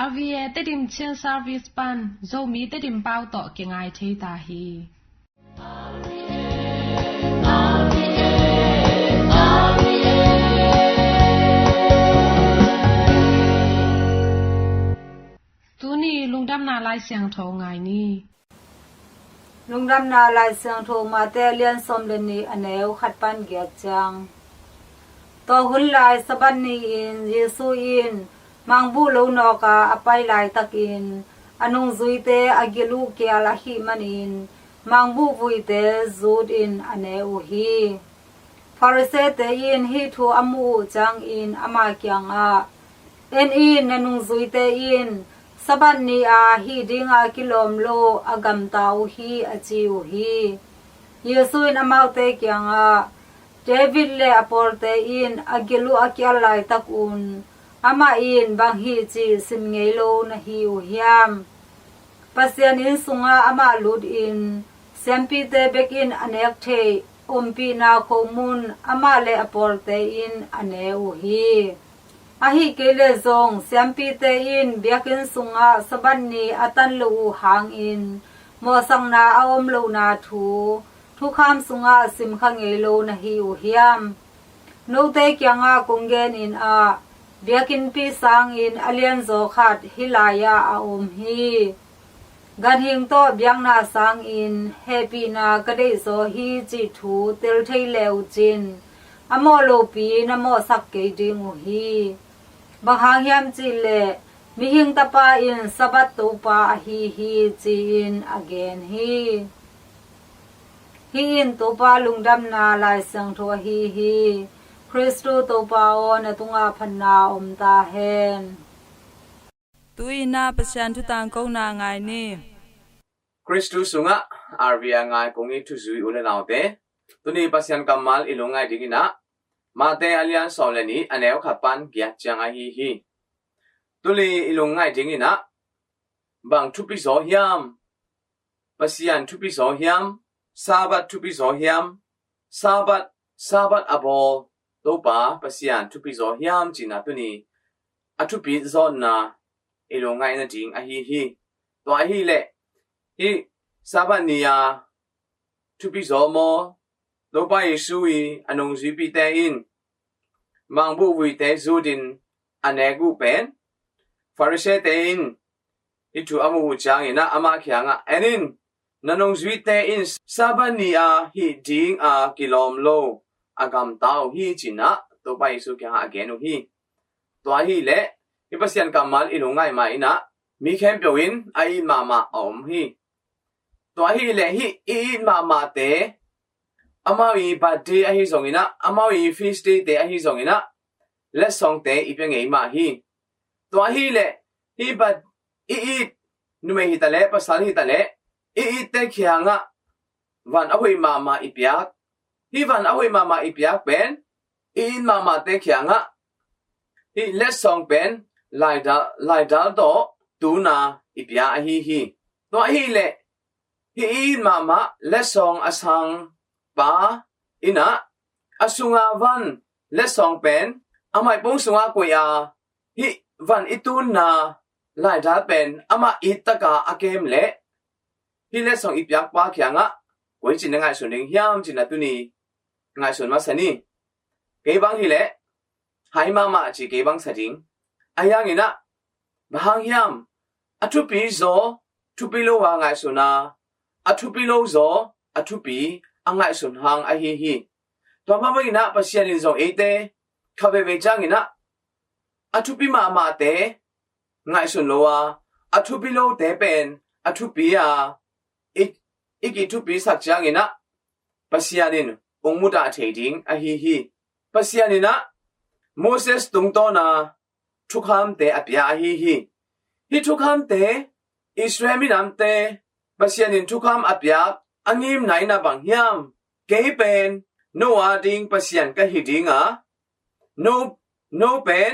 RVA เตดิมเชียร์ service ปันโซมีเตดิมเป้าต่อเกียงไอเทตาฮีตูนี่ลุงดำนาลายเสียงโทงไงนี่ลุงดำนาลายเสียงโทมาแต่เลียนสมเลนีอันเอวขัดปันเกียรจังต่อหุ่นลายสบันนีอินเยซูอินมังบูโลนอกาอภัยลายตะกินอนุงซุยเตอกิลูเกียลาหิมันอินมังบูวุยเตจูดอินอันเอวฮีฟาริเซเตอินฮีทูอามูจังอินอามาเกียงอาเอ็นอินอนุงซุยเตอินสบันนีอาฮีดิงอากิลอมโลอากำตาวฮีอจิวฮีเยซูอินอามาเตเกียงอาเดวิดเลอปอลเตอินอากิลูอากิอาลายตักอุนอามาอินบางฮีจีสิมเงโลนะฮิวฮิยามปัสยานินสุงาอามาลุดอินเซมปีเตเบกอินอเนกเทอมปีนาโคมุนอามาเลอปอลเตอินอเนอูฮีอาฮิเกเลซงเซมปีเตอินเบียกินสุงาสบันนีอาตันลูหางอินโมสังนาออมลูนาทูทุกคำสุงาสิมขังเอโลนะฮิวฮิยามโนเตเกียงอากงเกนอินอาเบียกินปีสังอินอเลียนโซขัดฮิลายาอาอมฮีกันหิงโตเบียงนาสังอินเฮปีนากระเดโซฮีจิทูเตลเทเลวจินอโมโลปีนโมสักเกดิงฮีบางหางยามจิเลมีหิงตาปาอินสบัตตูปาฮีฮีจีอินอเกนฮีฮีอินตูปาลุงดำนาลายสังทัวฮีคริสตูตูปาโอนตุงาพันนาอมตาเฮนตุยนาประชันทุตังกงนาไงนี่คริสตูสุงะอาร์วียงไงคงอีทุซุยอุเลนาวเตตุนีประชันกัมมัลอิลงไงดิกินะมาเตอเลียนสองเลนีอันเอวขับปันเกียจังไอฮีตุลีอิลงไงดิกินะบางทุปิโซฮิยามประชันทุปิโซฮิยามซาบัตทุปิโซฮิยามซาบัตอโบตัวป้าประชันทุปิโซฮิยามจีน่าตุนีอัทุปิโซน่าอิลงไงนั่นจริงไอฮีตัวไอฮีเล่ฮีซาบันนียาทุปิโซโมตัวป้าเยซูอีอันงซีปีเตอินมังบุวิเตจูดินอันเอกูเป็นฟาริเซเตอินฮิทูอามูจางอินะอามาเขียงอ่ะเอ็นินนันงซีเตอินซาบันนียาฮิดิงอากิลอมโลอากำตาวฮีจินะตัวป้าเยซูเขียงอ่ะเกนุฮีตัวฮีเล่ฮิปัสยันกัมมัลอิลงไงมาอินะมีแคมเปียวอินไอมามาอมฮีตัวฮีเล่ฮีอีมาเตอามาวีบัดเดย์อหิสงอินะอามาวีฟีสเดย์เตอหิสงอินะและสองเตอีเปียงไงมาฮีตัวฮีเล่ฮีบัดอีนุเมฮิตะเลภาษาฮิตะเลอีเตเขียงะวันอหวยมาอีเปียกฮีวันอหวยมาอีเปียกเป็นอีมาเตเขียงะฮีและสองเป็นไลดาโตตูนาอีเปียอฮีตัวฮีเล่ฮีมาและสองอสังปาอินะอสุงาวันและสองเป็นอามาปงสุงากวยาฮิวันอิตุนาไลดาเป็นอามาอิตกาอาเกมเละฮิและสองอีปยักปาเขียงะกวยจินงไงส่วนหนึ่งยามจินตุนีไงส่วนมาสนีเกบังฮิเละหายมาจีเกบังสจิงอายังอินะบางยามอทุปีโซทุปีโลวาไงส่วนนาอทุปีโลโซอทุปีอังไงสุนหางไอฮีตัวมาไม่นะปัสยานินซงเอเตข้าเวจังอินะอัทุปิมาเตไงสุนโลวาอัทุปิโลเตเป็นอัทุปิยาอีกทุปิสักจังอินะปัสยานินองมุตาเทดิงไอฮีปัสยานินะโมเสสตุงโตนาทุกคำเตอเปียไอฮีทุกคำเตอิสราเอลมินามเตปัสยานินทุกคำอเปียอังยิมไหนนะบางยามเกเป็นโนอาดิงปัสยันกะฮิดิงอ่ะโนเป็น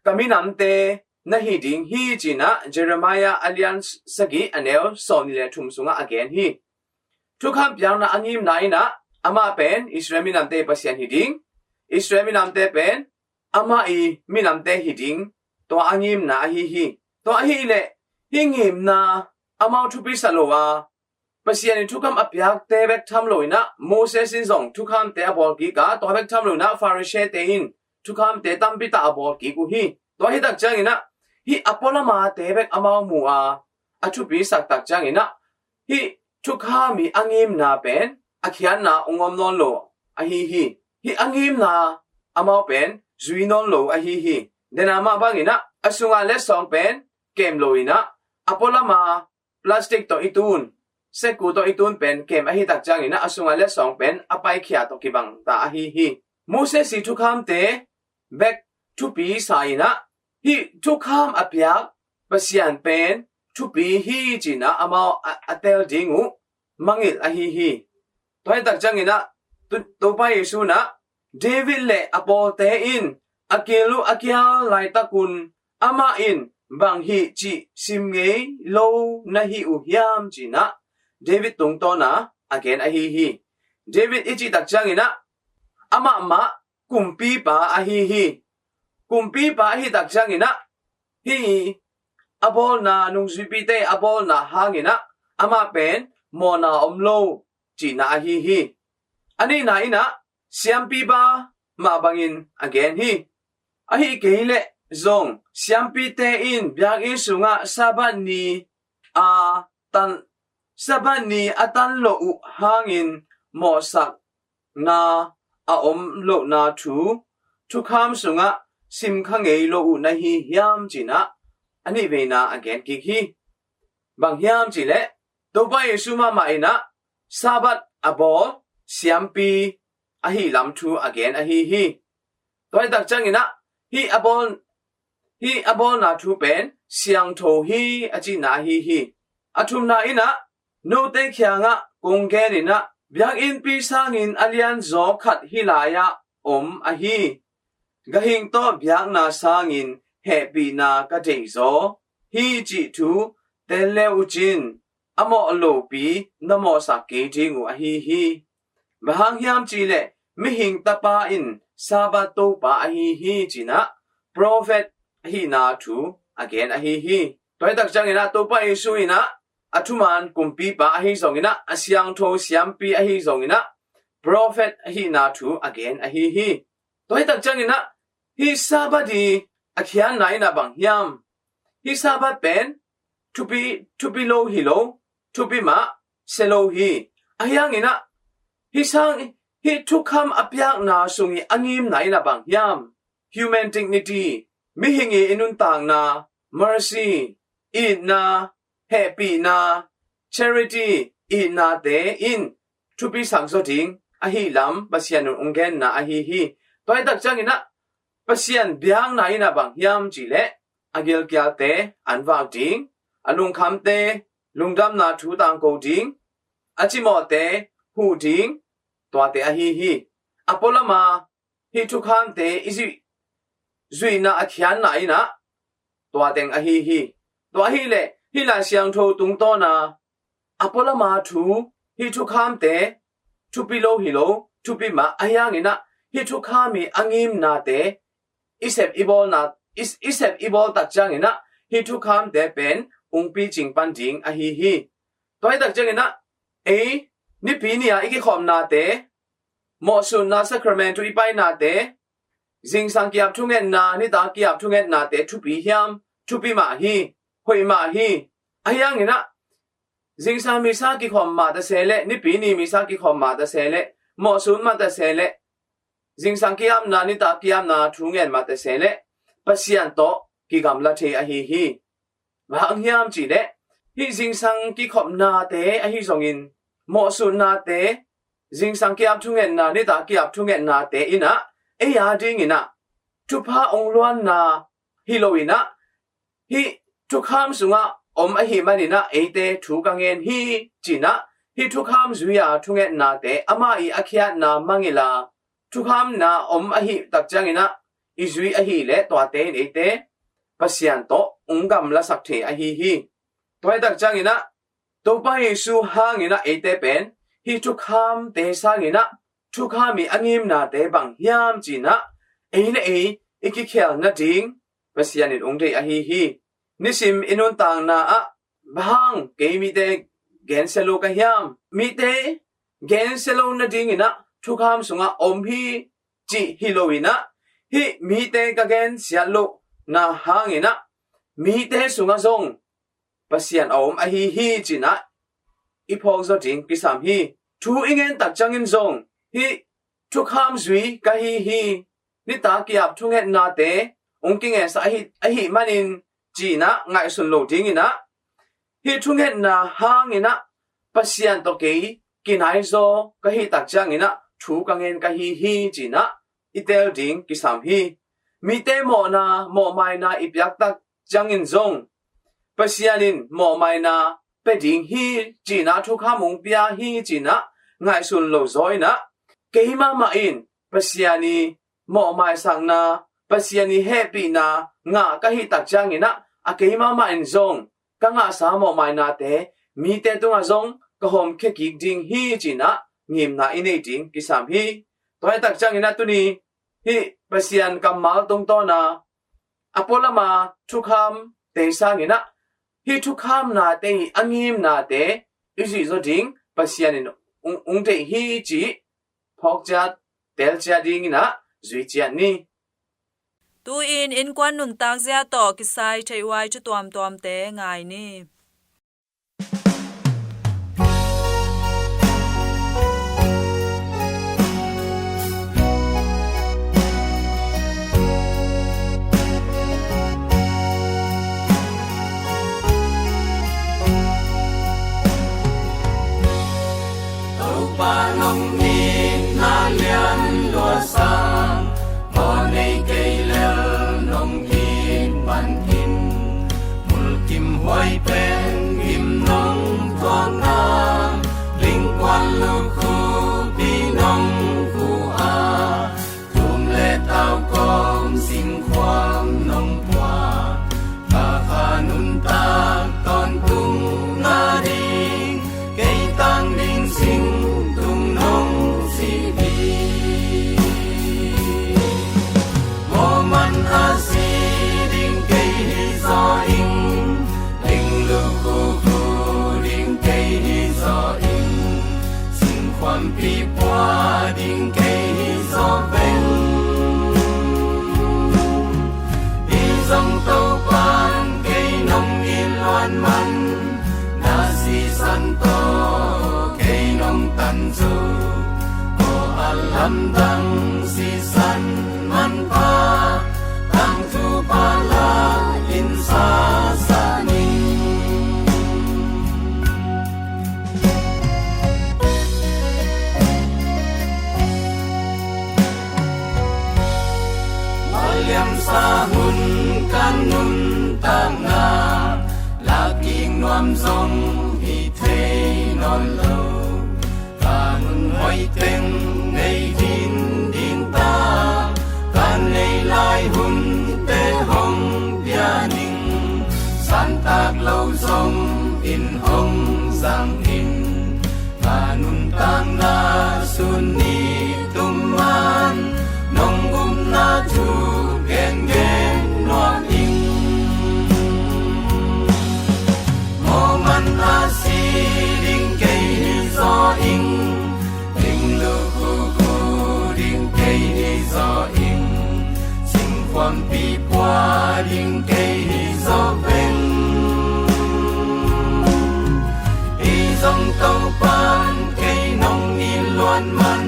กามินามเตนะฮิดิงฮีจินะเจเรมายาอัลยันสกีอันเอลสอนนี่แหละทุ่มสุงะอเกนฮีทุกคำยังนะอังยิมไหนนะอามาเป็นอิสราเอลมินามเตปัสยันฮิดิงอิสราเอลมินามเตเป็นอามาอีมินามเตฮิดิงตัวอังยิมนะฮี ตัวฮีเล่ฮิงิมนาอามาวทุปิสโลวาปัสยานิทุกคำอภิยักเตเบกทำลอยนะโมเสสินส่งทุกคำเตอบอลกีกาตัวเบกทำลอยนะฟาริเชเตอินทุกคำเตตัมปิตาอบอลกีกูฮีตัวฮีตักจังอินะฮีอปอลมาเตเบกอามาวมัวอทุปิสักตักจังอินะฮีทุกคำมีอังยิมนาเป็นอคิยันนาองอมนอนโลอฮีฮีอังยิมนาอามาวเป็นจุยนอนโลอฮีเดนามาบังอินะอสุงาเลสองเป็นเกมโลอินะอปอลมาพลาสติกตัวอิตูนเสกูตัวอิตูนเป็นเกมอหิตักจังอินะอสุงาเลสองเป็นอไปเขียตัวกิบังตาอฮีโมเสสิทุกคำเตเบกทุปีสายนะฮีทุกคำอภิยักปัสยันเป็นทุปีฮีจีนะอามาวอเตลดิงูมังอิลอฮีตัวให้ตักจังอินะตัวไปเยซูนะเดวิดเล่อโปเตอินอาเกลูอาเกียไลตะกุนอามาอินบางฮีจีซิมเงยโลนะฮีอุยามจีนะเดวิดตรงตัวนะอาเกนอฮีเดวิดอิจิตักจังอินะอามากุมปีปาอฮีกุมปีปาอฮีตักจังอินะฮีอบอลนานุงซุปีเตอบอลนาหางอินะอามาเป็นโมนาอมโลจีนะอฮีอันนี้นะอินะเสียมปีปามาบังอินอาเกนฮีอฮีเกยเลซงเสียมปีเตอินบยากอิสุงะซาบันนีตันซาบันนีอตันโลอุหางอินโมสักนาอาอมโลนาทูทุกคำสุงะซิมขังเอโลอุนะฮียามจีนะอันนี้เวนาอเกนกิกฮีบางยามจีเลตัวไปเยซูมาอินะซาบัดอบอเสียมปีอฮีลำทูอเกนอฮีตัวให้ตักจังอินะฮีอบอลนาทูเป็นเสียงโทฮีอจินาฮีอทุมนาอินะโนเตเขียงะกงเกนินะบยากอินปีสางินอเลียนโซขัดฮิลายะอมอฮีกะหิงโตบยากนาสางินเฮปีนากะเดโซฮีจิทูเตเลอุจินอโมอโลปีนโมสักเกจิงูอฮีบางยามจีเลมิหิงตะปาอินซาบาโตปาอฮีจินะprophet ฮีนาทูอเกนอฮีตัวตักจังอินะตัวไปเยซูอินะอทุมันกุมปีปาอฮีสองอินะอาเซียงโทเสียมปีอฮีสองอินะ prophet ฮีนาทูอเกนอฮีตัวตักจังอินะฮีซาบาดีอเขียนไหนนะบางยามฮีซาบาเป็นทูปีโลฮีโลทูปีมาเซโลฮีอายังอินะฮีสังฮีทุกคำอภิยักนาสุงีอังิมไหนนะบางยามhuman dignity มิหิงอินุนต่างนา mercy อินนา happy นา charity อินนาเตอินทุปีสังสดิงอหิลำปัสยันอุงเกนนาอฮีตัวให้ตักจังอินะปัสยันเบียงนาอินะบางยามจีเลอเกลเกียเตอันวากดิงอลุงคำเตลุงดำนาทูตังโกดิงอจิโมเตหูดิงตัวเตอฮีอโปลมาฮีทุกคำเตอิซิจุยนาอคิยันนาอินะตัวเต็งอฮีตัวฮีเลฮีลาเสียงโทตุงโตนาอโปลมาทูฮีทุกคำเตทุปิโลฮิโลทุปิมาอายังอินะฮีทุกคำมีอังิมนาเตอิเซบอีบอลนาอิเซบอีบอลตักจังอินะฮีทุกคำเตเป็นองปีจิงปันจิงอฮีตัวให้ตักจังอินะนิปีเนียอีกิขอมนาเตหมอสุนนาสักรเมนตุอีไปนาเตจิงสังเกียบทุงเงินนานิตาเกียบทุงเงินนาเตทุปีเฮียมทุปีมาฮีหวยมาฮีอายังอินะจิงสังมีสักกิขอมมาตะเซเลนิปีนีมีสักกิขอมมาตะเซเลหมอสุนมาตะเซเลจิงสังเกียบนานิตาเกียบนาทุงเงินมาตะเซเลปัสยันโตกิกำละเทอฮีบางยามจีเลฮีจิงสังกิขอมนาเตอฮีสงอินหมอสุนนาเตจิงสังเกียบทุงเงินนานิตาเกียบทุงเงินนาเตอินะยาดิงอินะทุพาองลวนนาฮิโลอินะฮิทุกคำสุงะอมอหิมันอินะเตทุกังเงินฮิจีนะฮิทุกคำสุยาทุงเงินนาเตอามาอีอคิยานามังอิลาทุกคำนาอมอหิตักจังอินะอิซุยอหิเลตัวเตเตปัสยันโตองกำละสักเทอฮีตัวตักจังอินะตัวไปเยซูหางอินะเตเป็นฮิทุกคำเตสังอินะทุกข้ามีอังิมนาเตบังยามจีนะเลอีกิเขียนนาดิงปัสยานิองเดอฮี nisim inun tang na a bang ke mi te gen selo ka hiam mi te gen selo na ding ina thukham sunga om hi chi hilowina hi mi te ka gen sialo na hangina mi te sunga zong pasian om a hi china ipok zo ding kisam hi thu ingen tak changin zong hi thukham zui ka hi ni ta kiap thunget na te ongking e sa hi manin china ngai sun lo ding ina hi thunget na hangina pasian to ke kinai zo ka hi tak changina thu kangen ka hi china itel ding kisam hi mi te mo mai na ipyak tak changin zong pasianin mo mai na peding hi china thu khamung pia hi china ngai sun lo zoina keima ma in pasiani mo mai sang na pasiani happy na nga ka hi tak changina a keima ma in zong ka nga sa mo mai na te mi te tunga zong ka hom khe ki ding hi china ngim na inei ding kisam hi toy tak changina tuni hi pasian kamal tong to na apolama thukham te sangina hi thukham na te angim na te isi zo ding pasianin te hi chi phok chat tel cha ding na zui chian ni tu in kwan nun tak zia to kisai thei wai chu tuam te ngai ni Nông nhìn na liên lúa sang bò nay cây leo nông in ban in mul kim hoai pen kim nông thoáng na linh quan lưu khu bi nông khu a thum lệ tao con sinh khoang nông hoa kha-ann ta ton tung na ding cây tang ding sinh pi qua ding cây gió ven đi dòng tàu pan cây nông yên loan man na si san to cây nông tan du o alam dang si san man pa tang tu pa la in sa sa ni sa hun kan nun tam na laking nuam zong hi thei non lo kan hoi teng nei din ta kan nei lai hun te hong pia ning san tak lo zong in hong sang in kanun tang na sun ni tum man nong gum na tu gen nuam in mo man a si ding cây gió in ding lu khu ding cây gió in sinh khoan pi qua ding cây gió ven đi dòng tàu pan cây nông in loan man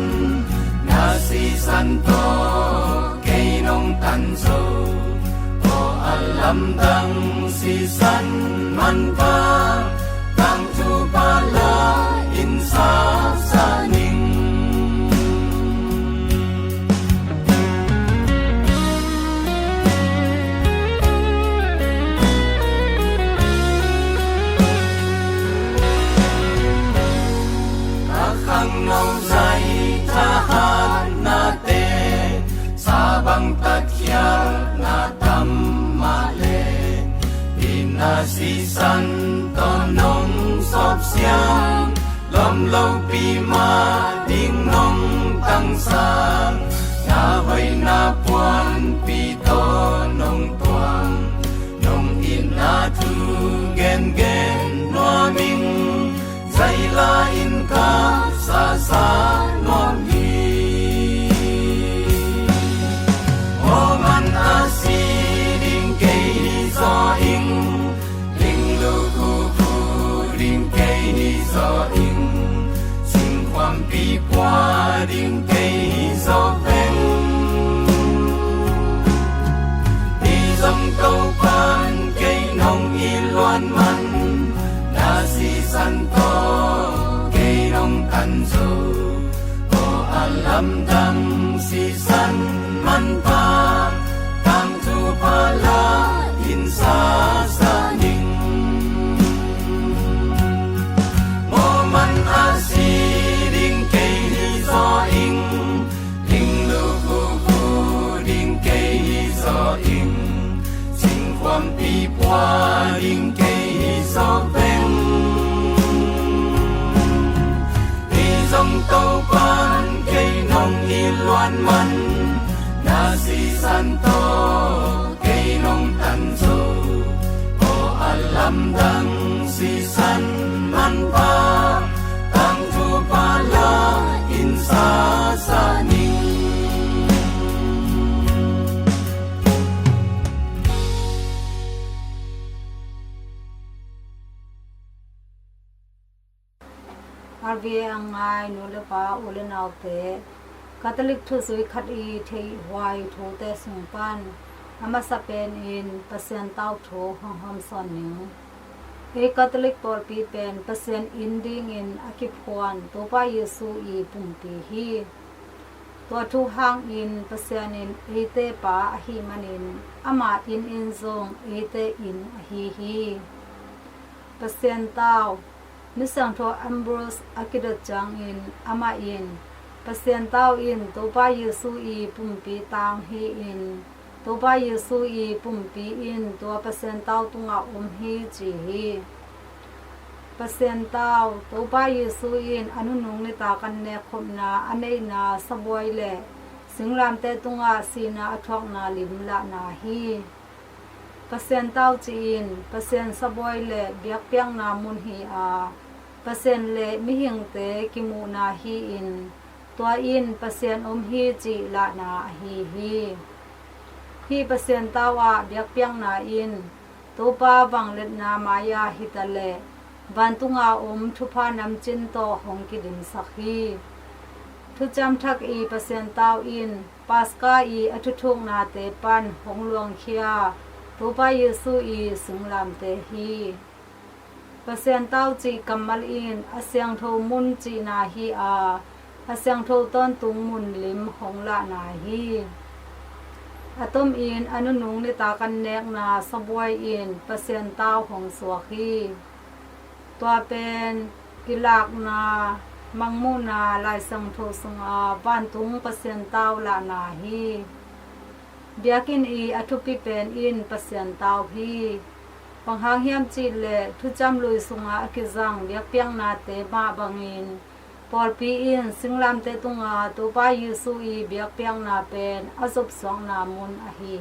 na si san to cây nông tan dâu o alam dang si san man pa tang tu pa la in sa sa ning khang nâu dai tha han na te sa bang ta khia na tam ma le in na si san to nong sop siang lom lâu pi ma ding nong tăng sang na hoi na puan pi to nong tuang nong in na gió in xin khoan bi qua đinh cây gió ven đi dòng câu pan cây nông y loan man na si san to cây nông tan dâu o alam dang si san man pa tang tu pa la in sa sa ning mo man a si ding cây gió in ding lu ku ding cây gió in xin khoan pi qua ding cây gió ven dòng tàu pan cây nông y loan man na si san to cây nông tan dâu o alam dang si san man pa tang tu pa la in sa sa ni Arvia ngai nu le pa ule nau te Catholic thu sui khat I thei hwai thu te sung pan ama sa pen in pasien tau tho hong hom son ning e Catholic por pi pen pasien in ding in akiphuan to pa Yesu I pum pi hi to thu hang in pasien in e te pa hi manin ama in zong e te in hi pasien tau nisaangtho Ambrose akida chang in ama in pasien tau in topa Yesu I pumpi tang hi in topa Yesu I pumpi in to pasien tau tunga hi chi hi pasien tau topa Yesu in anunung ni ta kan ne khomna anei na saboi le singlam te tunga sina athok na lim la na hi pasien tau chi in pasien saboi le biak piang na mun hi a pasien le mi hing te kimu na hi in tua in pasien hi chi la na hi pasien tau a biak piang na in topa wang let na maya hitale bantunga thupa nam chin to hong ki dim sakhi thu cham thak I pasien tau in paska I athuthung na te pan hong luang khia topa Yesu I singlam te hi pasien tau chi kamal in asiangtho mun chi na hi a asiangtho ton tung mun lim hong la na hi atom in anunung ni ta kan nek na saboi in pasien tau hong suakhi tua pen kilak na mangmu na laisiangtho sunga ban tung pasien tau la na hi biakin I athupi pen in pasien tau hi panghang hiam chi le thu cham lui sunga akizang biak piang na te ma bangin por pi in singlam te tunga to pa Yesu I biak piang na pen asop song na mun a hi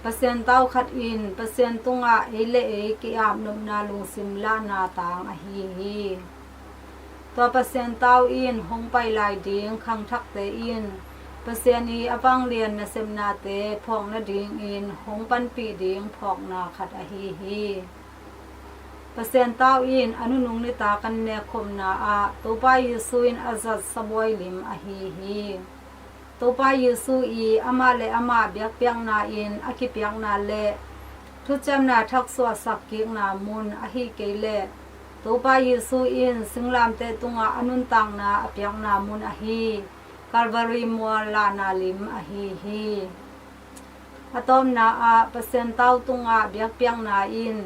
pasien tau khat in pasien tunga ele e ki am nom na lung sim la na tang a hi to pasien tau in hong pai lai ding khang thak te in pasien I apang lian na sem na te phok na ding in hong pan pi ding phok na khat a hi pasien tau in anunung ni ta kan ne khom na a topa Yesu in azat saboi lim a hi topa Yesu I ama le ama biak piang na in akipiang na le thu cham na thak so sak ki na mun a hi ke le topa Yesu in singlam te tunga anun tang na apiang na mun a hi Calvary mo la na lim a hi atom na a pasien tau tunga biak piang na in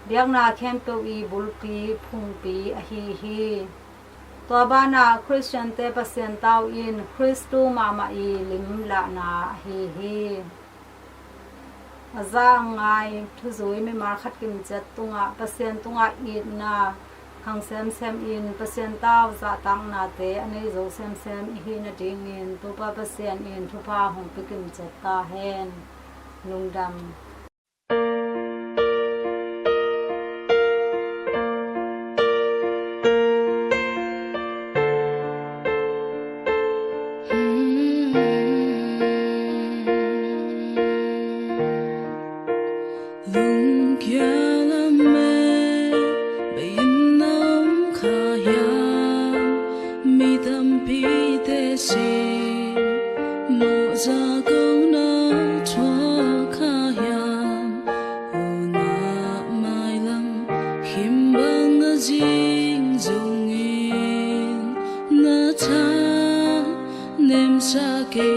biak na khem pe I bulpi phungpi a hi to ba na Christian te pasien tau in Christu mama I lim la na a hi aza ngai thu zui me mar khat kim chat tunga pasien tunga I na hang sem in pasien tau za tang na te anei zo sem hi na ding in to pa pasien in thu pa hong pikim chat ta hen lungdam lung kia la me bay in nong kha-ann mi tâm pi te sin mo za go na chua kha-ann o na mai lam him bang a jing zong in na cha nem sa ke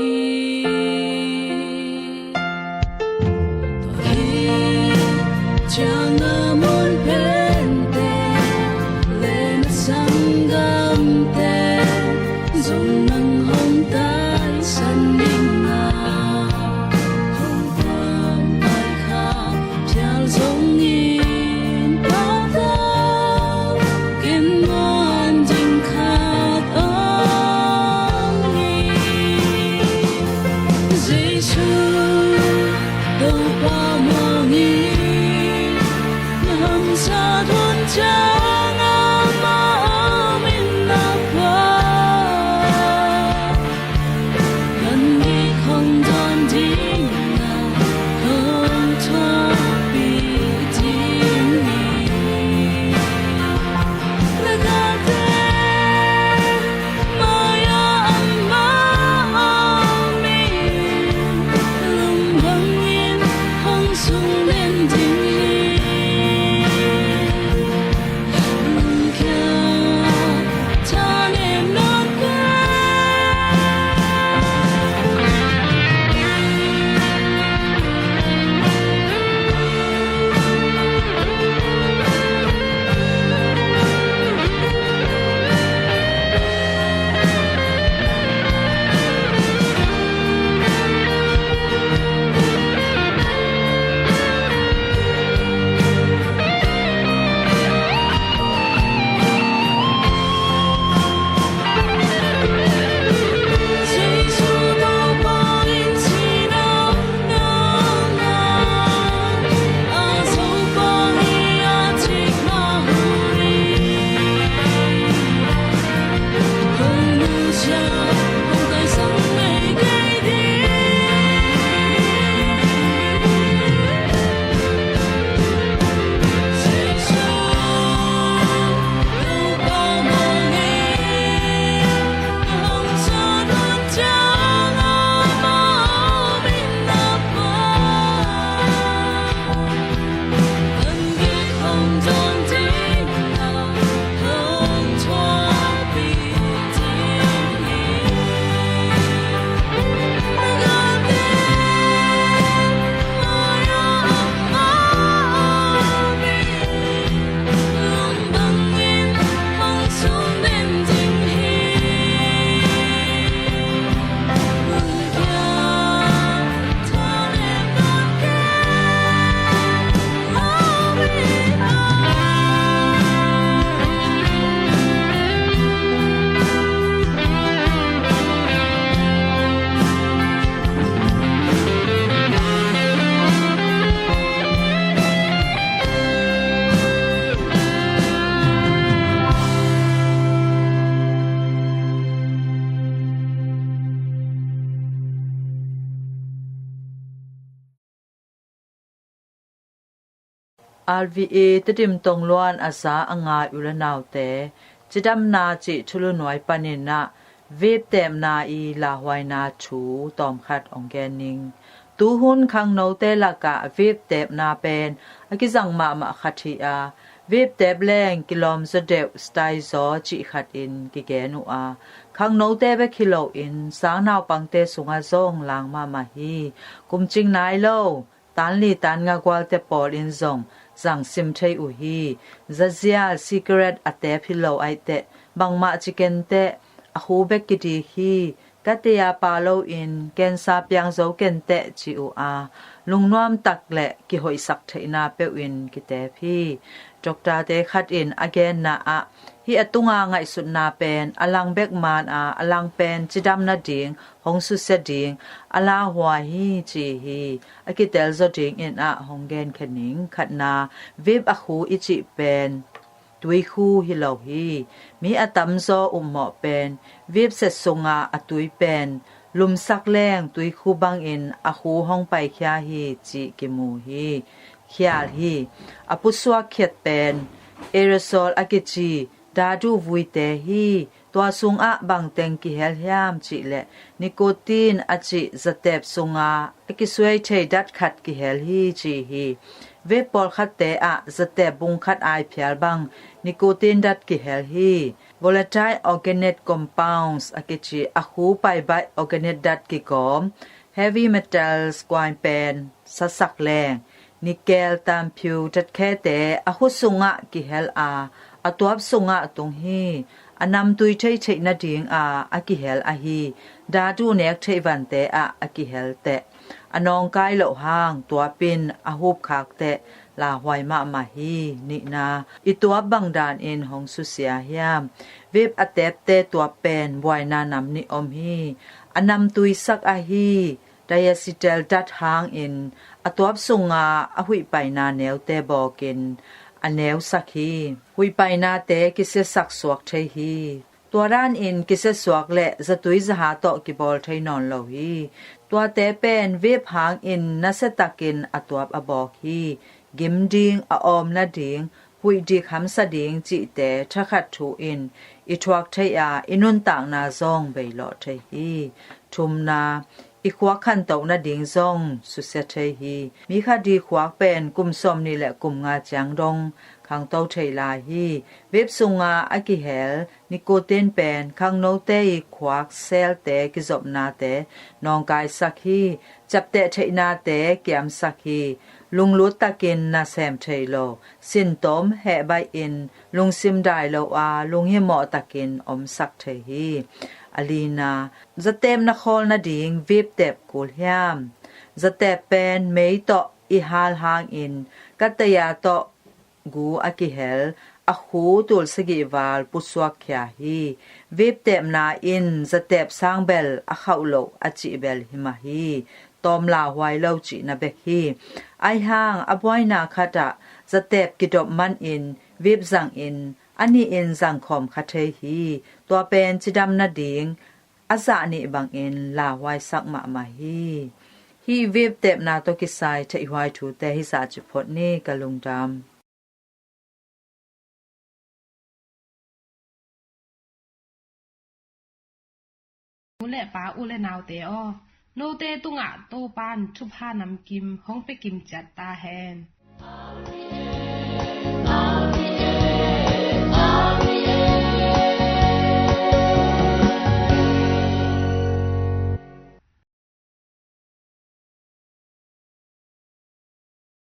RVA tadim tongluan asa anga ulanaw te chidam na chi chulunwai panina vep tem na I lahwai na chu tom khat ongening tu hun khang no te laka vep tem na pen akizang ma khathi a vep tep leng kilom zadeu stai zo chi khat in ki genu a khang no te be khilo in sang naw pangte sunga zong lang ma hi kumching nai lo tan li tan nga gwal te por in zong zang sim thei u hi zazia secret ate philo ai te bangma chicken te a hu bek ki di hi katia palo in ken sa pyang zo ken te chi u a lungnuam tak le ki hoi sak theina pe win ki te phi doctor te khat in again na a hi atunga ngai sut na pen alang bek man a alang pen chidam na ding hong su se ding ala hwa hi chi hi akitel zo ding in a honggen khening khatna vip a khu ichi pen tui khu hi lo hi mi atam zo ummo pen vip se sunga atui pen lum sak leng tui khu bang in a khu hong pai khya hi chi ki mu hi khya hi apuswa khet pen aerosol akichi ดาดูวุยเตฮีตัวสุงอะบังเต็งกิเฮลยามจิเลนิโคตินอจิสเตปสุงอะกิสวยเทดัดขัดกิเฮลฮีจีฮีเวปอลขัดเตอะสเตปบุงขัดไอเพียลบังนิโคตินดัดกิเฮลฮี volatile organic compounds อกิจิอะคูไปใบ organic ดัดกิกอม heavy metals กวายเป็นสักแรงนิเกลตามผิวจัดแค่แต่อะคุสุงะกิเฮลอาอตัวบสุงะตรงฮีอันนำตุยใช้ใช้นาดิงอากิเฮลอาฮีดาดูเนกใช้วันเตอากิเฮลเตอนองกายเหล่าห้างตัวปินอาหูบขากเตลาหวยมาฮีนินาอีตัวบังดานอินของสุเสียยามเว็บอเตปเตตัวเป็นบวยนานำนิอมฮีอันนำตุยสักอาฮีไดยาซิเตลดัดหางอินอตัวบสุงะอาหุยไปนาแนวเตบอกินอันแนวสักฮีหุยไปนาเตกิเสสักสวกเทฮีตัวร้านอินกิเสสวกและจะตุยจะหาโตกิบอลเทนอนเหล่าฮีตัวเตเป็นเว็บหางอินนัสตะกินอตัวบอบอกฮีกิมดิงออมนาดิงหุยดิคำสดิงจิเตทักขัดทูอินอิทวักเทียอินุนต่างนาซองเบลอเทฮีทุมนาอีขวากขันตกนาดิงซองสุเสเทฮีมีคดีขวากเป็นกุมสมนี่แหละกุมงาจางดงขังเต้าเทลาฮีเว็บสุงาอากิเฮลนิโคตินเป็นขังโนเตอีขวากเซลเตกิจบนาเตนองกายสักฮีจับเตเทนาเตเกียมสักฮีลุงลุตตะกินนาแซมเทโลสินตมแห่ใบอินลุงซิมได้โลลุงหิมอตะกินอมสักเทฮีอลีนาจะเต็มนครนาดิงวิบเต็บกุลยามจะเต็บเป็นเมยโตอิฮาลหางอินกัตยาโตกูอากิเฮลอะคูตุลสกิวาลปุสวกยาฮีวิบเต็มนาอินจะเต็บสร้างเบลอะเข้าโลอจิเบลหิมาฮีตอมลาหวายเล่าจินาเบกฮีไอห่างอบไว้นาคาตะจะเต็บกิดบมันอินวิบสังอินอันนี้อินสังคมคาเทฮีตัวเป็นจิดำนาดิงอาสานิบังอินลาหวายสักมาฮีฮีวิบเต็บนาโตกิไซเทอิหวายทูเตฮิสาจิพดนี่กะลุงดำอุเลป้าอุเลนาวเตอโนเตตุงะโตปานทุพานำกิมห้องไปกิมจัดตาแฮน